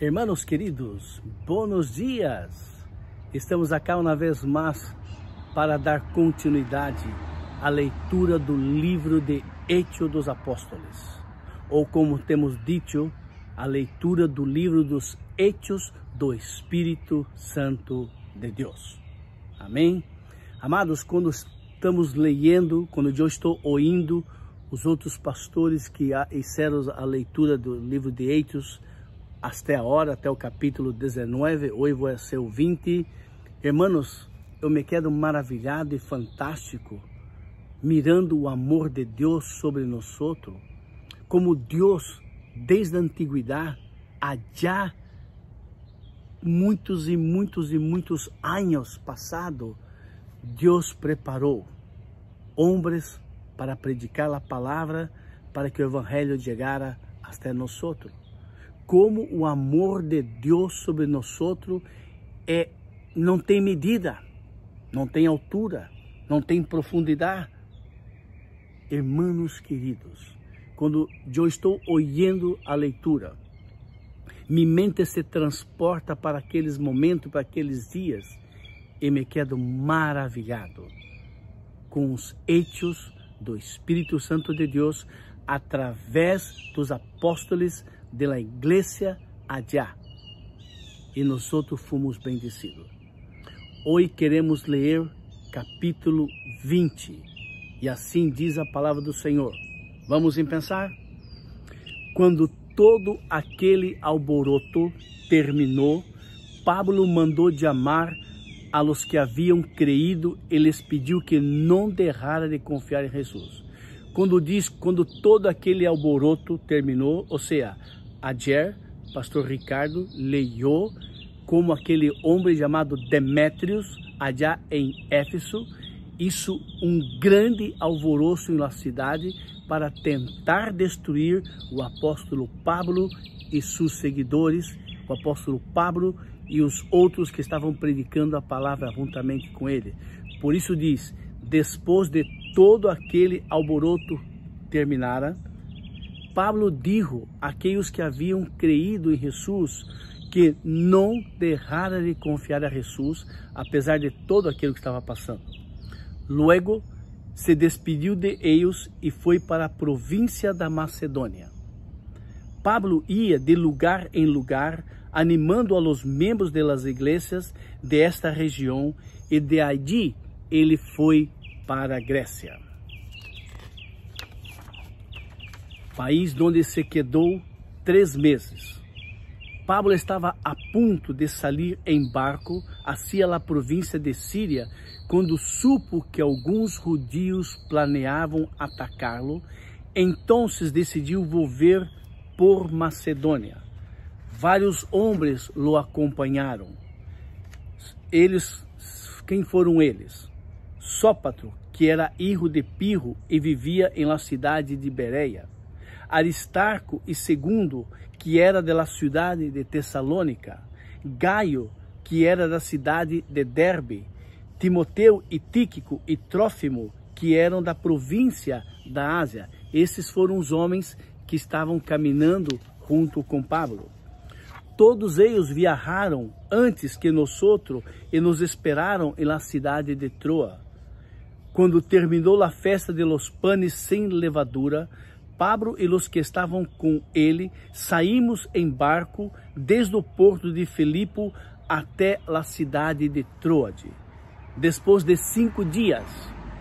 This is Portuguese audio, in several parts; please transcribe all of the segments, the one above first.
Hermanos queridos, buenos dias! Estamos aqui uma vez mais para dar continuidade à leitura do livro de Hechos dos Apóstolos, ou como temos dito, a leitura do livro dos Hechos do Espírito Santo de Deus. Amém? Amados, quando estamos lendo, quando eu estou ouvindo os outros pastores que fizeram a leitura do livro de Hechos, até a hora, até o capítulo 19, hoje vai ser o 20. Hermanos, eu me quedo maravilhado e fantástico, mirando o amor de Deus sobre nós outros, como Deus, desde a antiguidade, já muitos anos passados, Deus preparou homens para predicar a palavra, para que o evangelho chegara até nós outros. Como o amor de Deus sobre nós não tem medida, não tem altura, não tem profundidade. Hermanos queridos, quando eu estou ouvindo a leitura, minha mente se transporta para aqueles momentos, para aqueles dias, e me quedo maravilhado com os hechos do Espírito Santo de Deus através dos apóstolos da igreja allá, e nós outros fomos bendecidos. Hoje queremos ler capítulo 20, e assim diz a palavra do Senhor. Vamos pensar? Quando todo aquele alboroto terminou, Pablo mandou chamar a los que haviam creído e lhes pediu que não deixaram de confiar em Jesus. Quando todo aquele alboroto terminou, ou seja, ayer, pastor Ricardo leu como aquele homem chamado Demétrios, allá em Éfeso, hizo grande alvoroço na cidade para tentar destruir o apóstolo Pablo e seus seguidores, o apóstolo Pablo e os outros que estavam predicando a palavra juntamente com ele. Por isso diz, depois de todo aquele alboroto terminara, Pablo dijo àqueles que haviam creído em Jesus que não deixaram de confiar a Jesus, apesar de todo aquilo que estava passando. Luego se despediu de eles e foi para a província da Macedônia. Pablo ia de lugar em lugar, animando a los membros de las iglesias de esta região, e de allí ele foi para a Grécia, país onde se quedou 3 meses. Pablo estava a ponto de sair em barco hacia a província de Síria, quando supo que alguns judios planeavam atacá-lo. Então decidiu volver por Macedônia. Vários homens o acompanharam. Quem foram eles? Sópatro, que era filho de Pirro e vivia em la cidade de Bereia. Aristarco e Segundo, que era da cidade de Tessalônica. Gaio, que era da cidade de Derbe. Timoteu e Tíquico e Trófimo, que eram da província da Ásia. Esses foram os homens que estavam caminhando junto com Pablo. Todos eles viajaram antes que nós outros e nos esperaram na cidade de Troa. Quando terminou a festa de los panes sem levadura, Pablo e os que estavam com ele saímos em barco desde o porto de Filipo até a cidade de Troade. Depois de 5 dias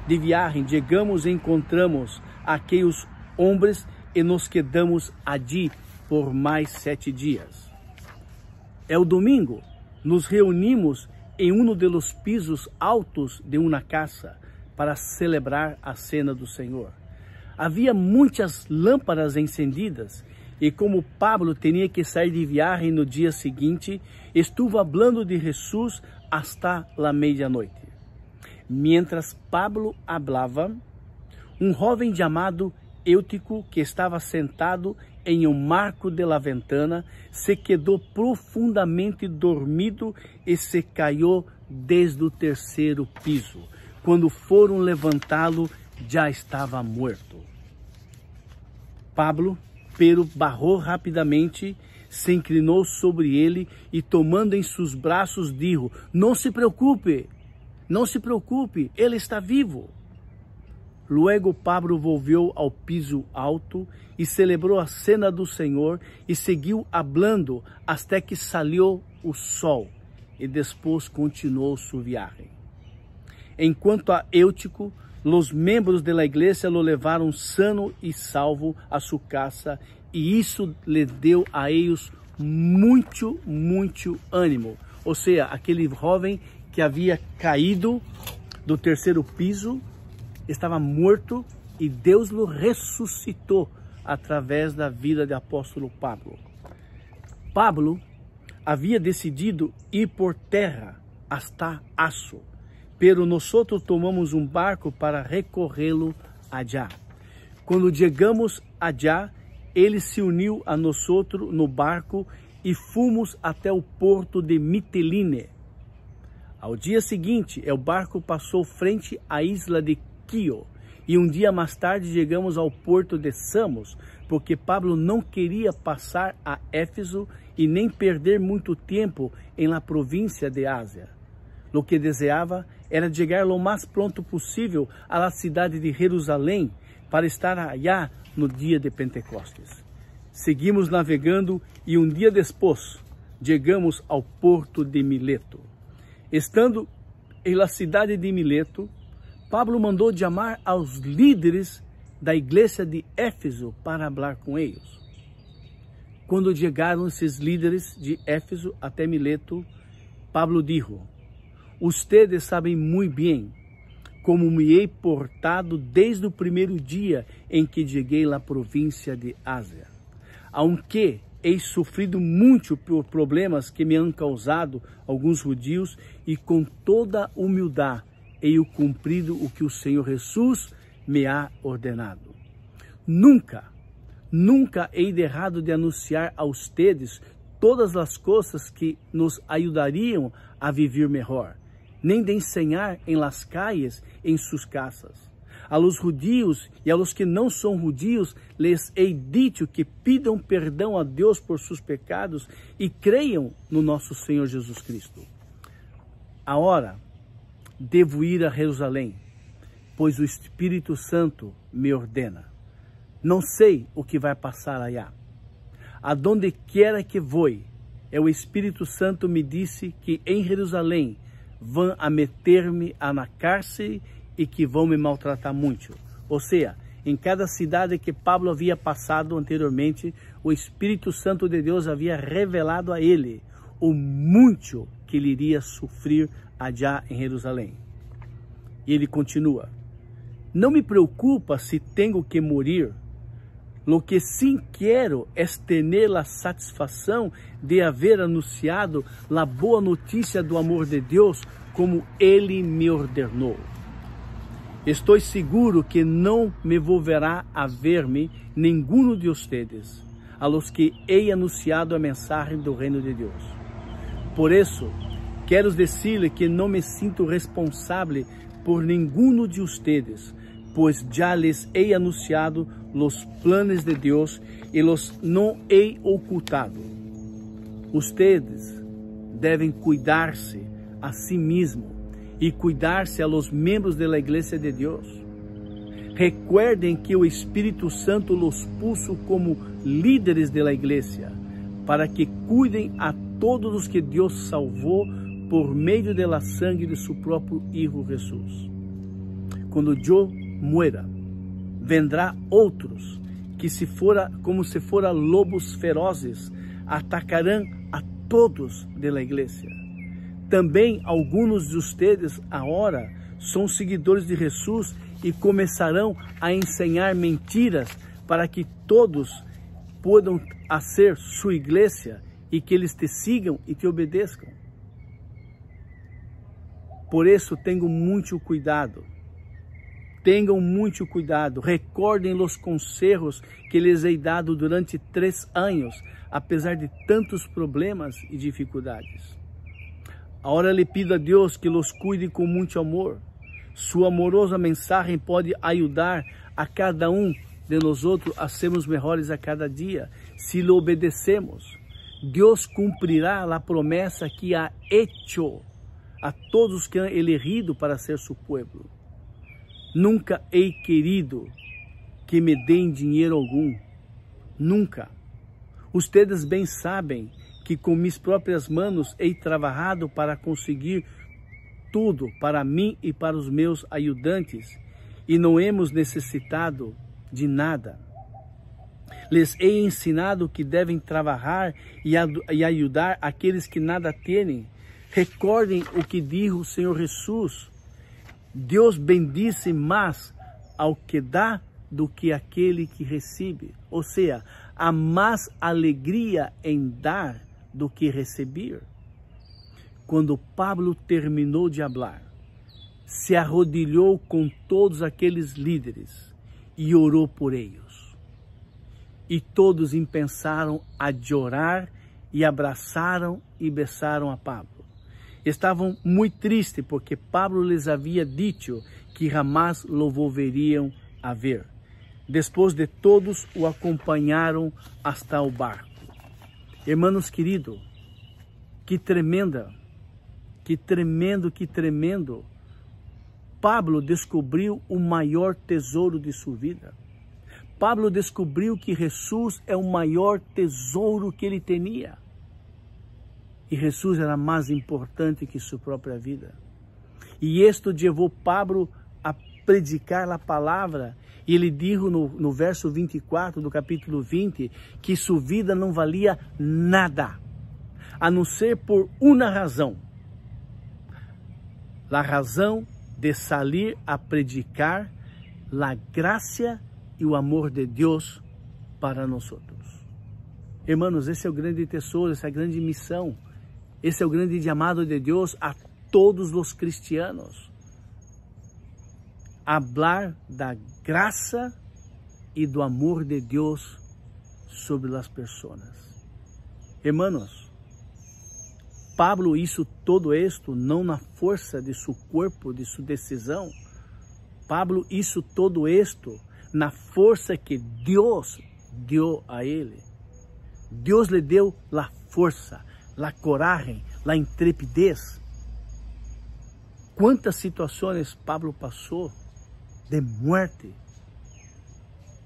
de viagem, chegamos e encontramos aqueles homens e nos quedamos allí por mais 7 dias. O domingo, nos reunimos em um dos pisos altos de uma casa para celebrar a cena do Senhor. Havia muitas lâmpadas encendidas e como Pablo tinha que sair de viagem no dia seguinte, estuvo falando de Jesus hasta la meia-noite. Mientras Pablo hablava, jovem chamado Eutico, que estava sentado em marco de la ventana, se quedou profundamente dormido e se caiu desde o 3º piso. Quando foram levantá-lo, já estava morto. Pablo, pero barrou rapidamente, se inclinou sobre ele e tomando em seus braços, dijo: não se preocupe, ele está vivo. Luego Pablo volvió ao piso alto e celebrou a cena do Senhor e seguiu hablando hasta que salió o sol e depois continuou sua viagem. Enquanto a Eutico, os membros da igreja lo levaram sano e salvo a sua casa e isso lhe deu a eles muito ânimo. Ou seja, aquele jovem que havia caído do terceiro piso, estava morto e Deus o ressuscitou através da vida do apóstolo Pablo. Pablo havia decidido ir por terra hasta Asso, pero nosotros tomamos um barco para recorrê-lo allá. Quando chegamos allá, ele se uniu a nosotros no barco e fomos até o porto de Miteline. Ao dia seguinte, o barco passou frente à isla de Quio, e um dia mais tarde chegamos ao porto de Samos, porque Pablo não queria passar a Éfeso e nem perder muito tempo em la província de Ásia. O que desejava era chegar lo mais pronto possível à cidade de Jerusalém para estar allá no dia de Pentecostes. Seguimos navegando e um dia depois chegamos ao porto de Mileto. Estando em la cidade de Mileto, Pablo mandou chamar aos líderes da igreja de Éfeso para falar com eles. Quando chegaram esses líderes de Éfeso até Mileto, Pablo dijo: ustedes sabem muito bem como me hei portado desde o primeiro dia em que cheguei à província de Ásia. Aunque hei sofrido muito por problemas que me han causado alguns judeus e com toda humildade hei cumprido o que o Senhor Jesus me ha ordenado. Nunca hei deixado de anunciar a ustedes todas as coisas que nos ajudariam a viver melhor, nem de ensinar em las calles, em suas casas. A los judíos e a los que não são judíos, les hei dicho que pidam perdão a Deus por seus pecados e creiam no nosso Senhor Jesus Cristo. Agora, devo ir a Jerusalém, pois o Espírito Santo me ordena. Não sei o que vai passar allá. Adonde quiera que vou, o Espírito Santo me disse que em Jerusalém vão a meter-me na cárcere e que vão me maltratar muito. Ou seja, em cada cidade que Pablo havia passado anteriormente, o Espírito Santo de Deus havia revelado a ele o muito que ele iria sofrer allá em Jerusalém. E ele continua: não me preocupa se tenho que morir. Lo que sim quero é ter a satisfação de haver anunciado a boa notícia do amor de Deus como ele me ordenou. Estou seguro que não me volverá a ver-me nenhum de ustedes, a los que hei anunciado a mensagem do reino de Deus. Por isso, quero dizer-lhe que não me sinto responsável por nenhum de ustedes, pois já les hei anunciado los planos de Deus e los não hei ocultado. Ustedes devem cuidar-se a si mesmo e cuidar-se a los membros de la igreja de Deus. Recuerden que o Espírito Santo los puso como líderes de la igreja, para que cuidem a todos os que Deus salvou por meio de la sangue de su próprio Hijo Jesus. Quando eu muera, vendrá outros que como se fora lobos ferozes, atacarão a todos de la igreja. Também alguns de ustedes agora são seguidores de Jesus e começarão a ensinar mentiras para que todos possam ser sua igreja e que eles te sigam e te obedeçam. Por isso, tenham muito cuidado. Tenham muito cuidado. Recordem os conselhos que lhes hei dado durante 3 anos, apesar de tantos problemas e dificuldades. Agora lhe pido a Deus que los cuide com muito amor. Sua amorosa mensagem pode ajudar a cada de nós outros a sermos melhores a cada dia, se lhe obedecemos. Deus cumprirá a promessa que ha hecho a todos que han elegido para ser su pueblo. Nunca he querido que me deem dinheiro algum. Nunca. Ustedes bem sabem que com mis próprias manos hei trabalhado para conseguir tudo para mim e para os meus ajudantes, e não hemos necessitado de nada. Les he ensinado que devem trabalhar e ajudar aqueles que nada têm. Recordem o que dijo o Senhor Jesus: Deus bendice mais ao que dá do que aquele que recebe. Ou seja, há mais alegria em dar do que receber. Quando Pablo terminou de falar, se arrodilhou com todos aqueles líderes e orou por eles. E todos empezaram a chorar e abraçaram e beijaram a Pablo. Estavam muito tristes porque Pablo les havia dito que jamais lo volveriam a ver. Depois de todos o acompanharam hasta o barco. Hermanos queridos, que tremendo. Pablo descobriu o maior tesouro de sua vida. Pablo descobriu que Jesus é o maior tesouro que ele tinha. E Jesus era mais importante que sua própria vida. E isto levou Pablo a predicar a palavra. E ele disse no verso 24 do capítulo 20, que sua vida não valia nada, a não ser por uma razão. A razão de salir a predicar a graça e o amor de Deus para nós. Hermanos, esse é o grande tesouro, essa é a grande missão. Esse é o grande chamado de Deus a todos os cristianos. Hablar da graça e do amor de Deus sobre as pessoas. Hermanos, Pablo hizo todo esto não na força de seu corpo, de sua decisão. Pablo hizo todo esto na força que Deus deu a ele. Deus lhe deu a força, a coragem, a intrepidez. Quantas situações Pablo passou de morte,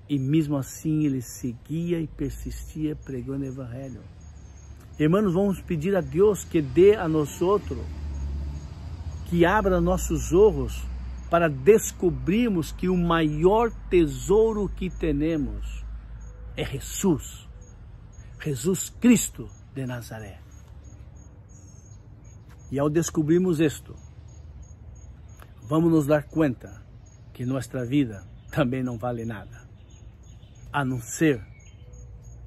e mesmo assim ele seguia e persistia pregando o evangelho. Irmãos, vamos pedir a Deus que dê a nós outro, que abra nossos olhos para descobrirmos que o maior tesouro que temos é Jesus, Jesus Cristo de Nazaré. E ao descobrirmos isto, vamos nos dar conta que nossa vida também não vale nada, a não ser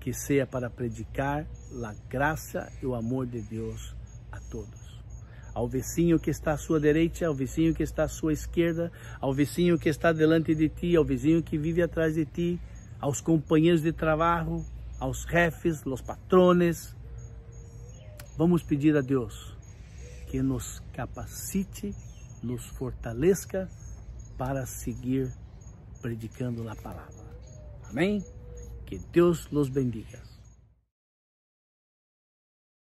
que seja para predicar a graça e o amor de Deus a todos. Ao vizinho que está à sua direita, ao vizinho que está à sua esquerda, ao vizinho que está delante de ti, ao vizinho que vive atrás de ti, aos companheiros de trabalho, aos jefes, aos patrones. Vamos pedir a Deus que nos capacite, nos fortaleça para seguir predicando a palavra. Amém? Que Deus los bendiga.